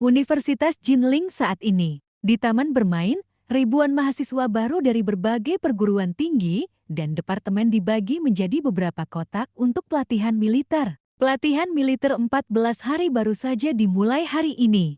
Universitas Jinling saat ini. Di taman bermain, ribuan mahasiswa baru dari berbagai perguruan tinggi dan departemen dibagi menjadi beberapa kotak untuk pelatihan militer. Pelatihan militer 14 hari baru saja dimulai hari ini.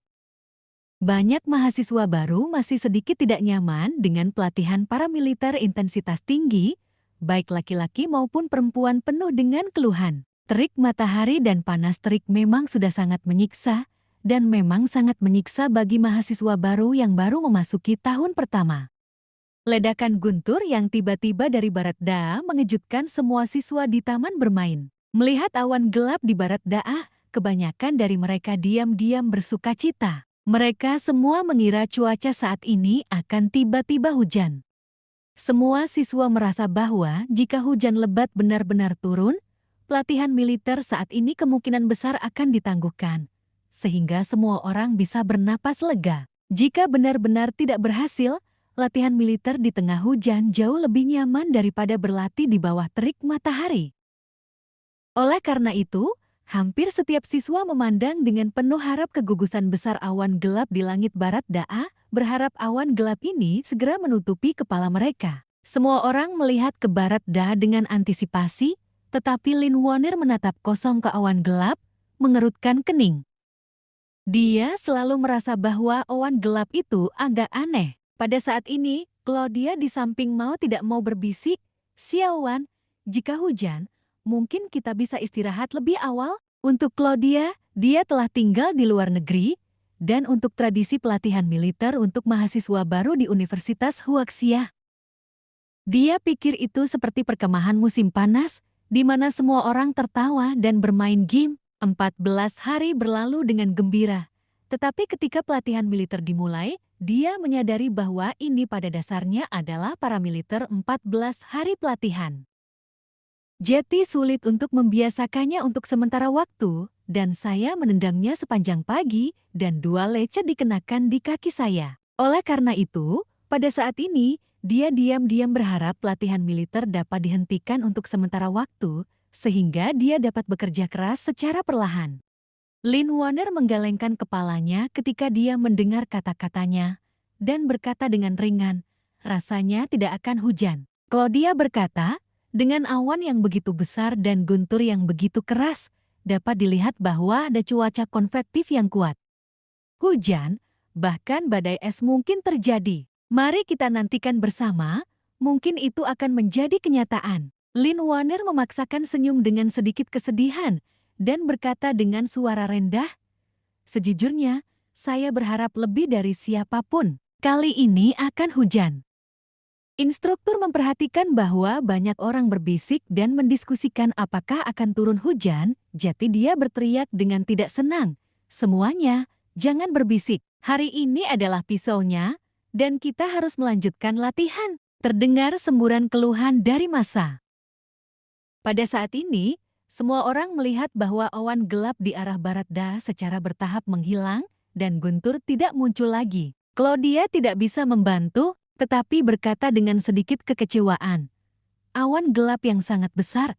Banyak mahasiswa baru masih sedikit tidak nyaman dengan pelatihan paramiliter intensitas tinggi, baik laki-laki maupun perempuan penuh dengan keluhan. Terik matahari dan panas terik memang sudah sangat menyiksa, dan memang sangat menyiksa bagi mahasiswa baru yang baru memasuki tahun pertama. Ledakan guntur yang tiba-tiba dari barat daa mengejutkan semua siswa di taman bermain. Melihat awan gelap di barat daa, kebanyakan dari mereka diam-diam bersuka cita. Mereka semua mengira cuaca saat ini akan tiba-tiba hujan. Semua siswa merasa bahwa jika hujan lebat benar-benar turun, pelatihan militer saat ini kemungkinan besar akan ditangguhkan, sehingga semua orang bisa bernapas lega. Jika benar-benar tidak berhasil, latihan militer di tengah hujan jauh lebih nyaman daripada berlatih di bawah terik matahari. Oleh karena itu, hampir setiap siswa memandang dengan penuh harap kegugusan besar awan gelap di langit barat daa, berharap awan gelap ini segera menutupi kepala mereka. Semua orang melihat ke barat daa dengan antisipasi, tetapi Lin Wonner menatap kosong ke awan gelap, mengerutkan kening. Dia selalu merasa bahwa awan gelap itu agak aneh. Pada saat ini, Claudia di samping mau tidak mau berbisik, "Xiaowan, jika hujan, mungkin kita bisa istirahat lebih awal." Untuk Claudia, dia telah tinggal di luar negeri, dan untuk tradisi pelatihan militer untuk mahasiswa baru di Universitas Huaxia. Dia pikir itu seperti perkemahan musim panas, di mana semua orang tertawa dan bermain game. 14 hari berlalu dengan gembira. Tetapi ketika pelatihan militer dimulai, dia menyadari bahwa ini pada dasarnya adalah paramiliter 14 hari pelatihan. Jadi sulit untuk membiasakannya untuk sementara waktu, dan saya menendangnya sepanjang pagi dan 2 lecet dikenakan di kaki saya. Oleh karena itu, pada saat ini, dia diam-diam berharap pelatihan militer dapat dihentikan untuk sementara waktu, sehingga dia dapat bekerja keras secara perlahan. Lin Wonner menggelengkan kepalanya ketika dia mendengar kata-katanya, dan berkata dengan ringan, "Rasanya tidak akan hujan." Claudia berkata, dengan awan yang begitu besar dan guntur yang begitu keras, dapat dilihat bahwa ada cuaca konvektif yang kuat. Hujan, bahkan badai es mungkin terjadi. Mari kita nantikan bersama, mungkin itu akan menjadi kenyataan. Lin Wonner memaksakan senyum dengan sedikit kesedihan dan berkata dengan suara rendah, "Sejujurnya, saya berharap lebih dari siapapun. Kali ini akan hujan." Instruktur memperhatikan bahwa banyak orang berbisik dan mendiskusikan apakah akan turun hujan, jadi dia berteriak dengan tidak senang, "Semuanya, jangan berbisik. Hari ini adalah pisaunya, dan kita harus melanjutkan latihan." Terdengar semburan keluhan dari massa. Pada saat ini, semua orang melihat bahwa awan gelap di arah barat daa secara bertahap menghilang dan guntur tidak muncul lagi. Claudia tidak bisa membantu, tetapi berkata dengan sedikit kekecewaan, "Awan gelap yang sangat besar,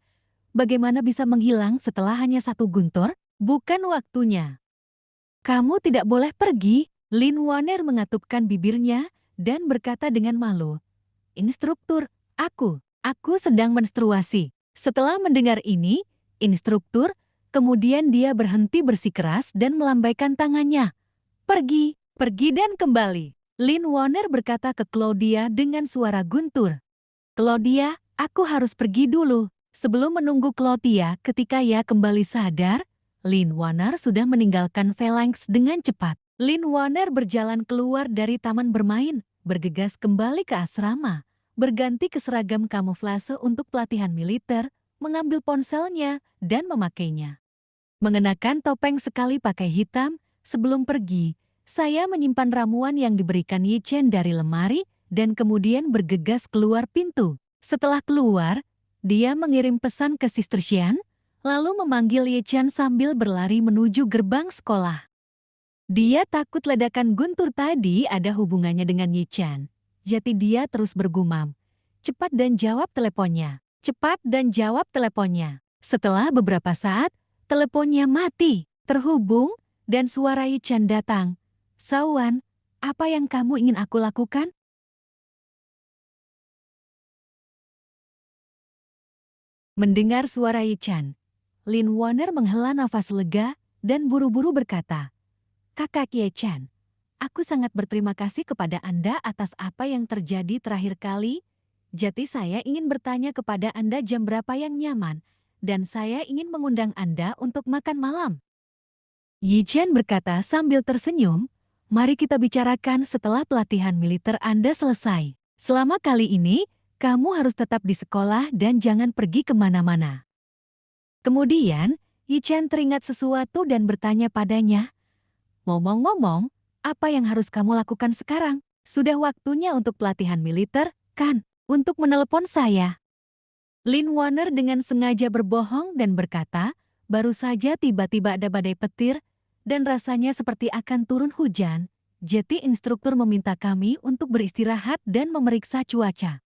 bagaimana bisa menghilang setelah hanya satu guntur? Bukan waktunya." "Kamu tidak boleh pergi." Lin Wonner mengatupkan bibirnya dan berkata dengan malu, "Instruktur, aku sedang menstruasi." Setelah mendengar ini, instruktur, kemudian dia berhenti bersikeras dan melambaikan tangannya. "Pergi, pergi dan kembali." Lin Wonner berkata ke Claudia dengan suara guntur, "Claudia, aku harus pergi dulu." Sebelum menunggu Claudia ketika ia kembali sadar, Lin Wonner sudah meninggalkan Phalanx dengan cepat. Lin Wonner berjalan keluar dari taman bermain, bergegas kembali ke asrama, berganti ke seragam kamuflase untuk pelatihan militer, mengambil ponselnya, dan memakainya. Mengenakan topeng sekali pakai hitam, sebelum pergi, saya menyimpan ramuan yang diberikan Yi Chen dari lemari, dan kemudian bergegas keluar pintu. Setelah keluar, dia mengirim pesan ke Sister Xian, lalu memanggil Yi Chen sambil berlari menuju gerbang sekolah. Dia takut ledakan guntur tadi ada hubungannya dengan Yi Chen. Jadi dia terus bergumam, "Cepat dan jawab teleponnya. Cepat dan jawab teleponnya." Setelah beberapa saat, teleponnya mati. "Terhubung?" Dan suara Yi Chen datang. "Sawan, apa yang kamu ingin aku lakukan?" Mendengar suara Yi Chen, Lin Warner menghela nafas lega dan buru-buru berkata, "Kakak Yi Chen, aku sangat berterima kasih kepada Anda atas apa yang terjadi terakhir kali. Jadi saya ingin bertanya kepada Anda jam berapa yang nyaman, dan saya ingin mengundang Anda untuk makan malam." Yi Chen berkata sambil tersenyum, "Mari kita bicarakan setelah pelatihan militer Anda selesai. Selama kali ini, kamu harus tetap di sekolah dan jangan pergi kemana-mana." Kemudian, Yi Chen teringat sesuatu dan bertanya padanya, "Ngomong-ngomong, apa yang harus kamu lakukan sekarang? Sudah waktunya untuk pelatihan militer, kan? Untuk menelepon saya." Lin Warner dengan sengaja berbohong dan berkata, "Baru saja tiba-tiba ada badai petir, dan rasanya seperti akan turun hujan. Jadi instruktur meminta kami untuk beristirahat dan memeriksa cuaca."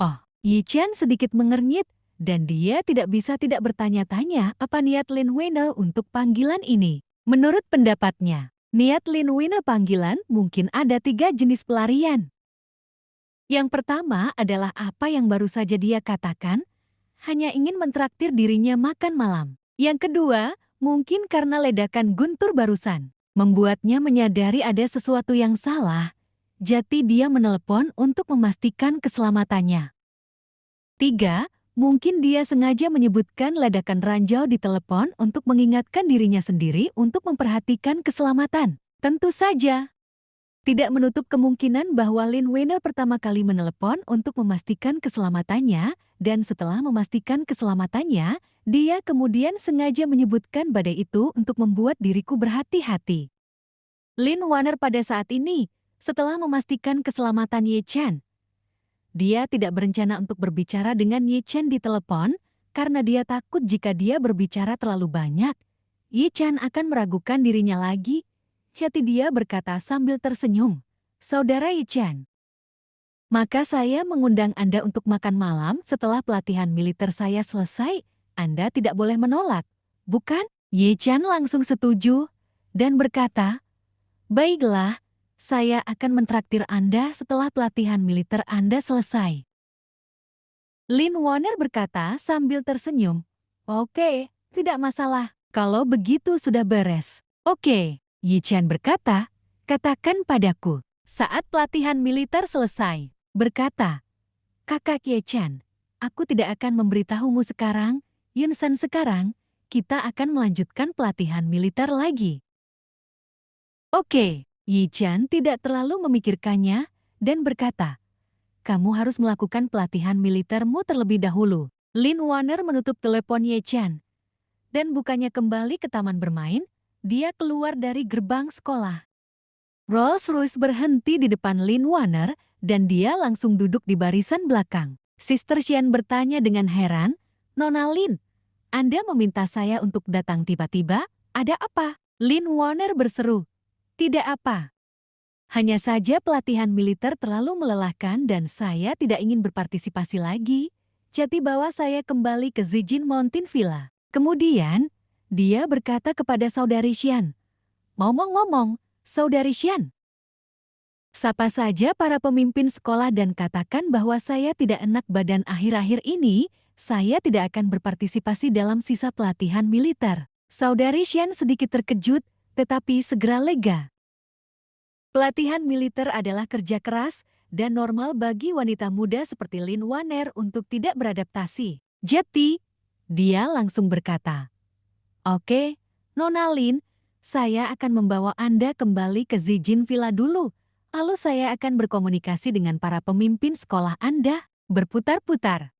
Oh, Yi Chen sedikit mengernyit, dan dia tidak bisa tidak bertanya-tanya apa niat Lin Weiner untuk panggilan ini. Menurut pendapatnya, niat Lin Weiner panggilan mungkin ada 3 jenis pelarian. Yang pertama adalah apa yang baru saja dia katakan, hanya ingin mentraktir dirinya makan malam. Yang kedua, mungkin karena ledakan guntur barusan, membuatnya menyadari ada sesuatu yang salah, jadi dia menelepon untuk memastikan keselamatannya. Tiga, mungkin dia sengaja menyebutkan ledakan ranjau di telepon untuk mengingatkan dirinya sendiri untuk memperhatikan keselamatan. Tentu saja, tidak menutup kemungkinan bahwa Lin Weiner pertama kali menelepon untuk memastikan keselamatannya, dan setelah memastikan keselamatannya, dia kemudian sengaja menyebutkan badai itu untuk membuat diriku berhati-hati. Lin Warner pada saat ini, setelah memastikan keselamatan Yi Chen, dia tidak berencana untuk berbicara dengan Yi Chen di telepon, karena dia takut jika dia berbicara terlalu banyak, Yi Chen akan meragukan dirinya lagi. Jadi dia berkata sambil tersenyum, "Saudara Yi Chen, maka saya mengundang Anda untuk makan malam setelah pelatihan militer saya selesai. Anda tidak boleh menolak, bukan?" Yi Chen langsung setuju dan berkata, "Baiklah, saya akan mentraktir Anda setelah pelatihan militer Anda selesai." Lin Warner berkata sambil tersenyum, "Oke, tidak masalah. Kalau begitu sudah beres." "Oke," Yi Chen berkata, "katakan padaku." Saat pelatihan militer selesai, berkata, "Kakak Yi Chen, aku tidak akan memberitahumu sekarang, Yun San sekarang, kita akan melanjutkan pelatihan militer lagi." "Oke," Yi Chen tidak terlalu memikirkannya dan berkata, "Kamu harus melakukan pelatihan militermu terlebih dahulu." Lin Warner menutup telepon Yi Chen dan bukannya kembali ke taman bermain, dia keluar dari gerbang sekolah. Rolls-Royce berhenti di depan Lin Warner dan dia langsung duduk di barisan belakang. Sister Xian bertanya dengan heran, "Nona Lin, Anda meminta saya untuk datang tiba-tiba? Ada apa?" Lin Warner berseru, "Tidak apa. Hanya saja pelatihan militer terlalu melelahkan dan saya tidak ingin berpartisipasi lagi. Jadi bawa saya kembali ke Zijin Mountain Villa." Kemudian, dia berkata kepada saudari Xian, "Ngomong-ngomong, saudari Xian, sapa saja para pemimpin sekolah dan katakan bahwa saya tidak enak badan akhir-akhir ini, saya tidak akan berpartisipasi dalam sisa pelatihan militer." Saudari Xian sedikit terkejut, tetapi segera lega. Pelatihan militer adalah kerja keras dan normal bagi wanita muda seperti Lin Warner untuk tidak beradaptasi. Jadi, dia langsung berkata, "Oke, Nona Lin, saya akan membawa Anda kembali ke Zijin Villa dulu. Lalu saya akan berkomunikasi dengan para pemimpin sekolah Anda." Berputar-putar.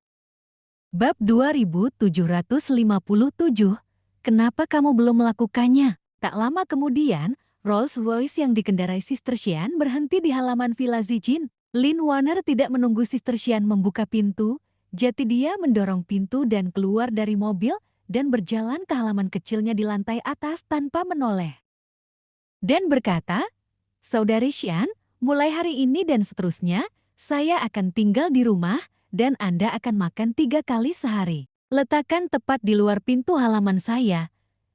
Bab 2757, kenapa kamu belum melakukannya? Tak lama kemudian, Rolls-Royce yang dikendarai Sister Xian berhenti di halaman Villa Zijin. Lin Warner tidak menunggu Sister Xian membuka pintu, jadi dia mendorong pintu dan keluar dari mobil dan berjalan ke halaman kecilnya di lantai atas tanpa menoleh. Dan berkata, "Saudari Xian, mulai hari ini dan seterusnya, saya akan tinggal di rumah dan Anda akan makan 3 kali sehari. Letakkan tepat di luar pintu halaman saya,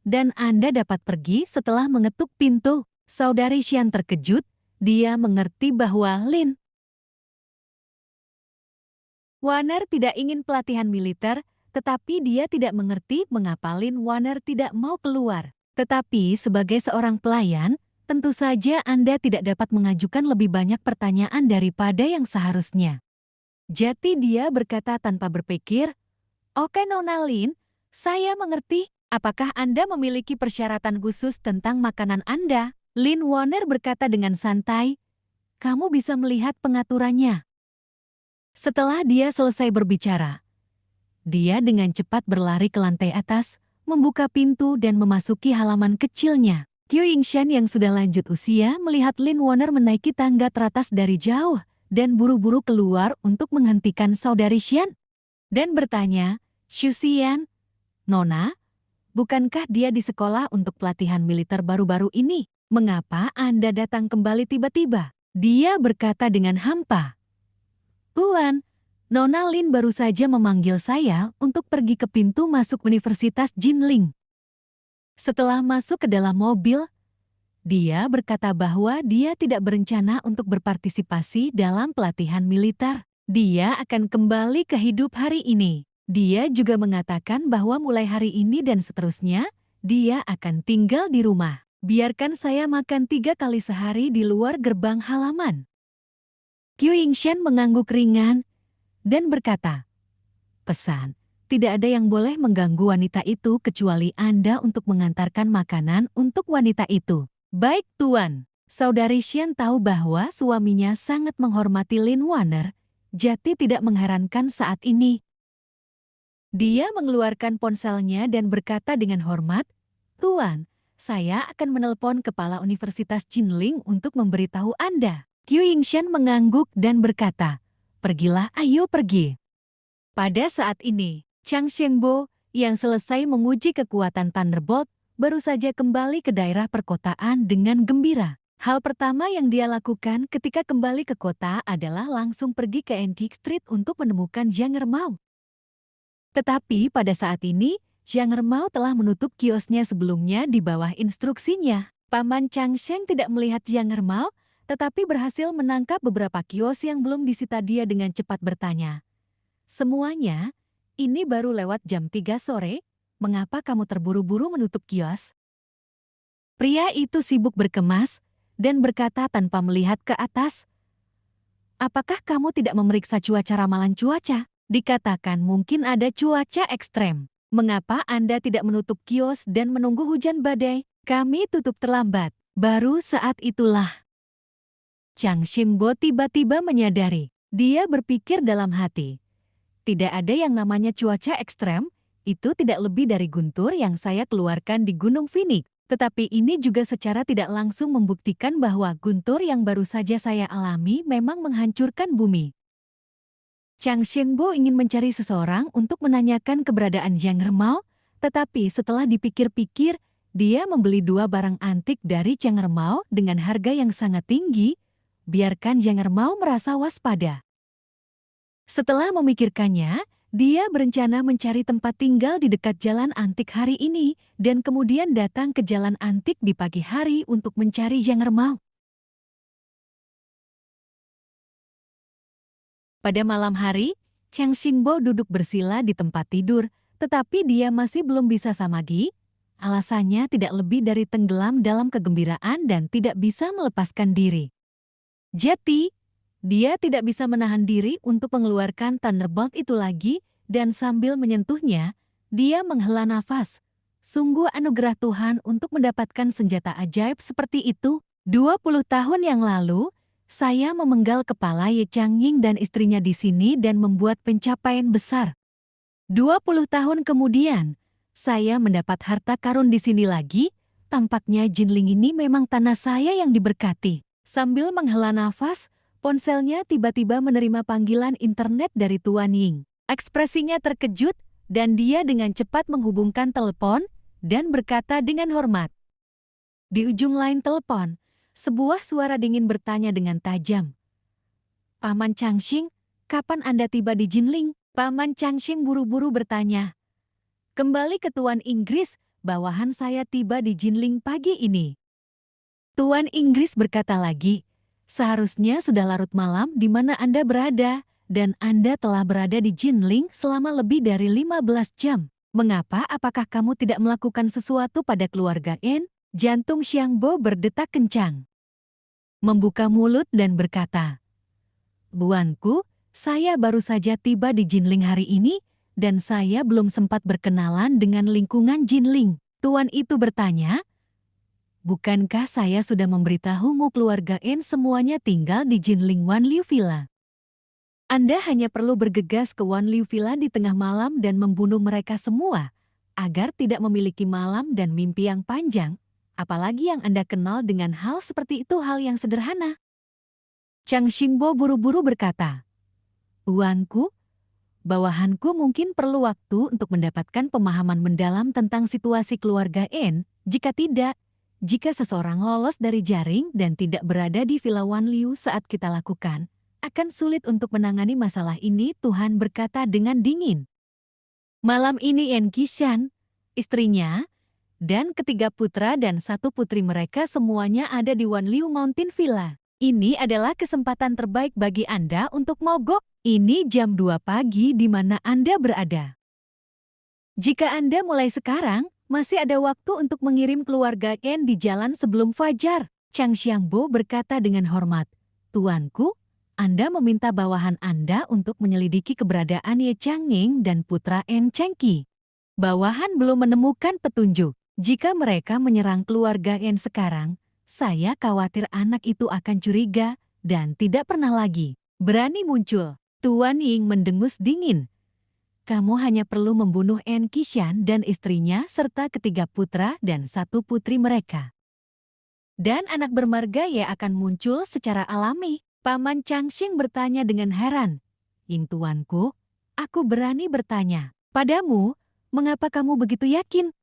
dan Anda dapat pergi setelah mengetuk pintu. Saudari Xian terkejut, dia mengerti bahwa Lin Warner tidak ingin pelatihan militer, tetapi dia tidak mengerti mengapa Lin Warner tidak mau keluar. Tetapi sebagai seorang pelayan, tentu saja Anda tidak dapat mengajukan lebih banyak pertanyaan daripada yang seharusnya. Jadi dia berkata tanpa berpikir, "Oke Nona Lin, saya mengerti. Apakah Anda memiliki persyaratan khusus tentang makanan Anda?" Lin Warner berkata dengan santai, "Kamu bisa melihat pengaturannya." Setelah dia selesai berbicara, dia dengan cepat berlari ke lantai atas, membuka pintu dan memasuki halaman kecilnya. Qiu Yingshan yang sudah lanjut usia melihat Lin Warner menaiki tangga teratas dari jauh dan buru-buru keluar untuk menghentikan saudari Xian dan bertanya, "Xu Xian, Nona, bukankah dia di sekolah untuk pelatihan militer baru-baru ini? Mengapa Anda datang kembali tiba-tiba?" Dia berkata dengan hampa, "Tuan, Nona Lin baru saja memanggil saya untuk pergi ke pintu masuk Universitas Jinling." Setelah masuk ke dalam mobil, dia berkata bahwa dia tidak berencana untuk berpartisipasi dalam pelatihan militer. Dia akan kembali ke hidup hari ini. Dia juga mengatakan bahwa mulai hari ini dan seterusnya, dia akan tinggal di rumah. Biarkan saya makan 3 kali sehari di luar gerbang halaman. Qiu Yingshan mengangguk ringan dan berkata, "Pesan, tidak ada yang boleh mengganggu wanita itu kecuali Anda untuk mengantarkan makanan untuk wanita itu." "Baik, Tuan." Saudari Xian tahu bahwa suaminya sangat menghormati Lin Warner, jadi tidak mengherankan saat ini. Dia mengeluarkan ponselnya dan berkata dengan hormat, "Tuan, saya akan menelpon kepala Universitas Jinling untuk memberitahu Anda." Qiu Yingshan mengangguk dan berkata, "Pergilah, ayo pergi." Pada saat ini, Chang Shengbo yang selesai menguji kekuatan Thunderbolt baru saja kembali ke daerah perkotaan dengan gembira. Hal pertama yang dia lakukan ketika kembali ke kota adalah langsung pergi ke Antique Street untuk menemukan Zhang Ermao. Tetapi pada saat ini, Zhang Ermao telah menutup kiosnya sebelumnya di bawah instruksinya. Paman Chang Sheng tidak melihat Zhang Ermao, tetapi berhasil menangkap beberapa kios yang belum disita dia dengan cepat bertanya, "Semuanya, ini baru lewat jam 3 sore, mengapa kamu terburu-buru menutup kios?" Pria itu sibuk berkemas dan berkata tanpa melihat ke atas, "Apakah kamu tidak memeriksa cuaca ramalan cuaca? Dikatakan mungkin ada cuaca ekstrem. Mengapa Anda tidak menutup kios dan menunggu hujan badai? Kami tutup terlambat." Baru saat itulah Chang Shengbo tiba-tiba menyadari. Dia berpikir dalam hati, "Tidak ada yang namanya cuaca ekstrem, itu tidak lebih dari guntur yang saya keluarkan di Gunung Phoenix." Tetapi ini juga secara tidak langsung membuktikan bahwa guntur yang baru saja saya alami memang menghancurkan bumi. Chang Shengbo ingin mencari seseorang untuk menanyakan keberadaan Zhang Ermao, tetapi setelah dipikir-pikir, dia membeli 2 barang antik dari Zhang Ermao dengan harga yang sangat tinggi. Biarkan Zhang Ermao merasa waspada. Setelah memikirkannya, dia berencana mencari tempat tinggal di dekat jalan antik hari ini dan kemudian datang ke jalan antik di pagi hari untuk mencari Zhang Ermao. Pada malam hari, Chang Xingbo duduk bersila di tempat tidur, tetapi dia masih belum bisa samadhi. Alasannya tidak lebih dari tenggelam dalam kegembiraan dan tidak bisa melepaskan diri. Jadi, dia tidak bisa menahan diri untuk mengeluarkan Thunderbolt itu lagi, dan sambil menyentuhnya, dia menghela nafas. Sungguh anugerah Tuhan untuk mendapatkan senjata ajaib seperti itu. 20 tahun yang lalu, saya memenggal kepala Ye Changying dan istrinya di sini dan membuat pencapaian besar. 20 tahun kemudian, saya mendapat harta karun di sini lagi. Tampaknya Jinling ini memang tanah saya yang diberkati. Sambil menghela nafas, ponselnya tiba-tiba menerima panggilan internet dari Tuan Ying. Ekspresinya terkejut dan dia dengan cepat menghubungkan telepon dan berkata dengan hormat. Di ujung lain telepon, sebuah suara dingin bertanya dengan tajam. "Paman Changxing, kapan Anda tiba di Jinling?" Paman Changxing buru-buru bertanya. "Kembali ke Tuan Inggris bawahan saya tiba di Jinling pagi ini. Tuan Inggris berkata lagi, seharusnya sudah larut malam di mana Anda berada, dan Anda telah berada di Jinling selama lebih dari 15 jam. Mengapa? Apakah kamu tidak melakukan sesuatu pada keluarga En? Jantung Xiangbo berdetak kencang. Membuka mulut dan berkata, Buanku, saya baru saja tiba di Jinling hari ini, dan saya belum sempat berkenalan dengan lingkungan Jinling. Tuan itu bertanya, bukankah saya sudah memberitahumu keluarga En semuanya tinggal di Jinling Wanliu Villa? Anda hanya perlu bergegas ke Wanliu Villa di tengah malam dan membunuh mereka semua, agar tidak memiliki malam dan mimpi yang panjang, apalagi yang Anda kenal dengan hal seperti itu hal yang sederhana. Chang Xingbo buru-buru berkata, Tuanku, bawahanku mungkin perlu waktu untuk mendapatkan pemahaman mendalam tentang situasi keluarga En. Jika tidak, jika seseorang lolos dari jaring dan tidak berada di Villa Wanliu saat kita lakukan, akan sulit untuk menangani masalah ini, Tuhan berkata dengan dingin. Malam ini En Qishan, istrinya, dan ketiga putra dan satu putri mereka semuanya ada di Wanliu Mountain Villa. Ini adalah kesempatan terbaik bagi Anda untuk mogok. Ini jam 2 pagi di mana Anda berada. Jika Anda mulai sekarang, masih ada waktu untuk mengirim keluarga En di jalan sebelum fajar. Chang Xiangbo berkata dengan hormat, Tuanku, Anda meminta bawahan Anda untuk menyelidiki keberadaan Ye Changning dan putra En Chengqi. Bawahan belum menemukan petunjuk. Jika mereka menyerang keluarga En sekarang, saya khawatir anak itu akan curiga dan tidak pernah lagi berani muncul. Tuan Ying mendengus dingin. Kamu hanya perlu membunuh En Qishan dan istrinya serta ketiga putra dan satu putri mereka. Dan anak bermarga Ye akan muncul secara alami. Paman Changxing bertanya dengan heran. Ying tuanku, aku berani bertanya padamu, mengapa kamu begitu yakin?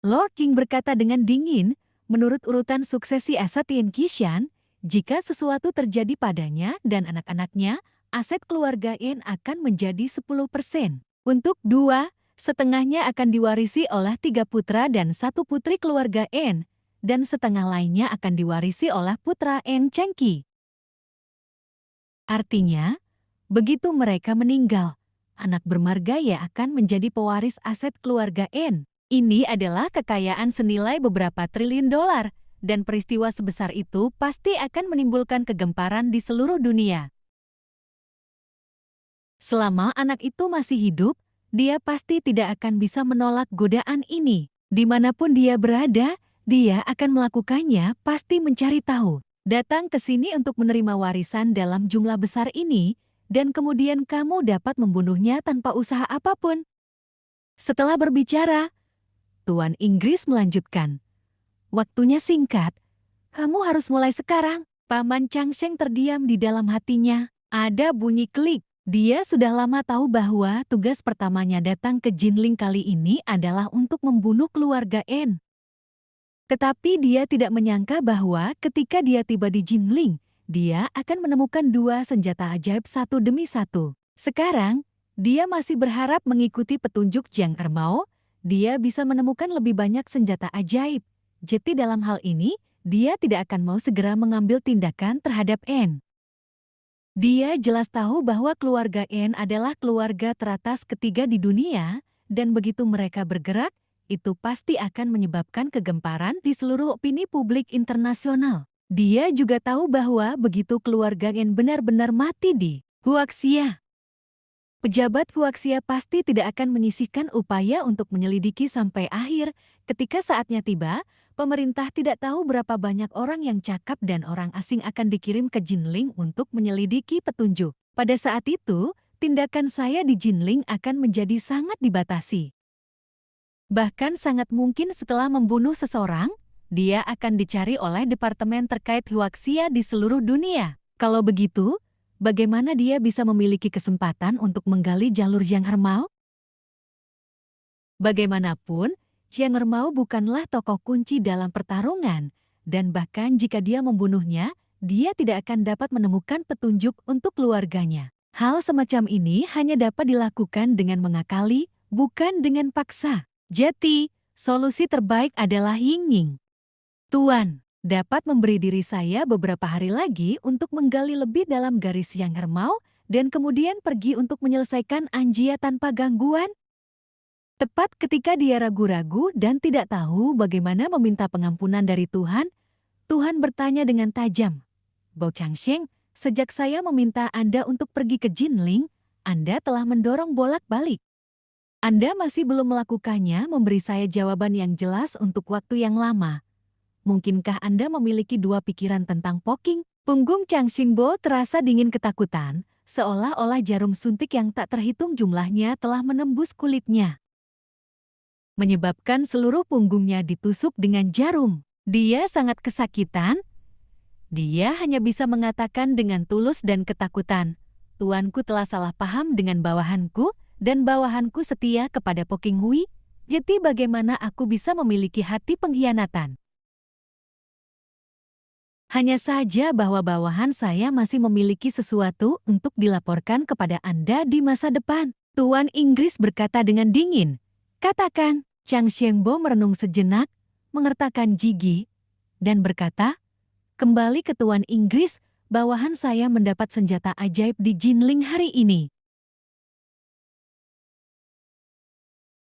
Lord Ying berkata dengan dingin, menurut urutan suksesi aset Yen Qishan, jika sesuatu terjadi padanya dan anak-anaknya, aset keluarga En akan menjadi 10%. Untuk 2/setengahnya akan diwarisi oleh 3 putra dan 1 putri keluarga En, dan setengah lainnya akan diwarisi oleh putra En Chengqi. Artinya, begitu mereka meninggal, anak bermarga Ye akan menjadi pewaris aset keluarga En. Ini adalah kekayaan senilai beberapa triliun dolar, dan peristiwa sebesar itu pasti akan menimbulkan kegemparan di seluruh dunia. Selama anak itu masih hidup, dia pasti tidak akan bisa menolak godaan ini. Dimanapun dia berada, dia akan melakukannya, pasti mencari tahu. Datang ke sini untuk menerima warisan dalam jumlah besar ini, dan kemudian kamu dapat membunuhnya tanpa usaha apapun. Setelah berbicara, Tuan Inggris melanjutkan. Waktunya singkat. Kamu harus mulai sekarang. Paman Changsheng terdiam di dalam hatinya. Ada bunyi klik. Dia sudah lama tahu bahwa tugas pertamanya datang ke Jinling kali ini adalah untuk membunuh keluarga En. Tetapi dia tidak menyangka bahwa ketika dia tiba di Jinling, dia akan menemukan 2 senjata ajaib satu demi satu. Sekarang, dia masih berharap mengikuti petunjuk Jiang Ermao, dia bisa menemukan lebih banyak senjata ajaib. Jadi dalam hal ini, dia tidak akan mau segera mengambil tindakan terhadap En. Dia jelas tahu bahwa keluarga En adalah keluarga teratas ketiga di dunia, dan begitu mereka bergerak, itu pasti akan menyebabkan kegemparan di seluruh opini publik internasional. Dia juga tahu bahwa begitu keluarga En benar-benar mati di Huaxia, pejabat Huaxia pasti tidak akan menyisihkan upaya untuk menyelidiki sampai akhir. Ketika saatnya tiba, pemerintah tidak tahu berapa banyak orang yang cakap dan orang asing akan dikirim ke Jinling untuk menyelidiki petunjuk. Pada saat itu, tindakan saya di Jinling akan menjadi sangat dibatasi. Bahkan sangat mungkin setelah membunuh seseorang, dia akan dicari oleh departemen terkait Huaxia di seluruh dunia. Kalau begitu, bagaimana dia bisa memiliki kesempatan untuk menggali jalur Jiang Ermao? Bagaimanapun, Jiang Ermao bukanlah tokoh kunci dalam pertarungan, dan bahkan jika dia membunuhnya, dia tidak akan dapat menemukan petunjuk untuk keluarganya. Hal semacam ini hanya dapat dilakukan dengan mengakali, bukan dengan paksa. Jadi, Solusi terbaik adalah Ying-Ying. Tuan, dapat memberi diri saya beberapa hari lagi untuk menggali lebih dalam garis yang Hermau dan kemudian pergi untuk menyelesaikan Anjia tanpa gangguan? Tepat ketika dia ragu-ragu dan tidak tahu bagaimana meminta pengampunan dari Tuhan, Tuhan bertanya dengan tajam, "Bao Changsheng, sejak saya meminta Anda untuk pergi ke Jinling, Anda telah mendorong bolak-balik. Anda masih belum melakukannya memberi saya jawaban yang jelas untuk waktu yang lama. Mungkinkah Anda memiliki dua pikiran tentang Poking?" Punggung Chang Xingbo terasa dingin ketakutan, seolah-olah jarum suntik yang tak terhitung jumlahnya telah menembus kulitnya, menyebabkan seluruh punggungnya ditusuk dengan jarum. Dia sangat kesakitan. Dia hanya bisa mengatakan dengan tulus dan ketakutan, "Tuanku telah salah paham dengan bawahanku, dan bawahanku setia kepada Poking Hui. Jadi bagaimana aku bisa memiliki hati pengkhianatan? Hanya saja bahwa bawahan saya masih memiliki sesuatu untuk dilaporkan kepada Anda di masa depan." Tuan Inggris berkata dengan dingin. "Katakan." Chang Xiangbo merenung sejenak, mengertakkan gigi, dan berkata, "Kembali ke Tuan Inggris, bawahan saya mendapat senjata ajaib di Jinling hari ini.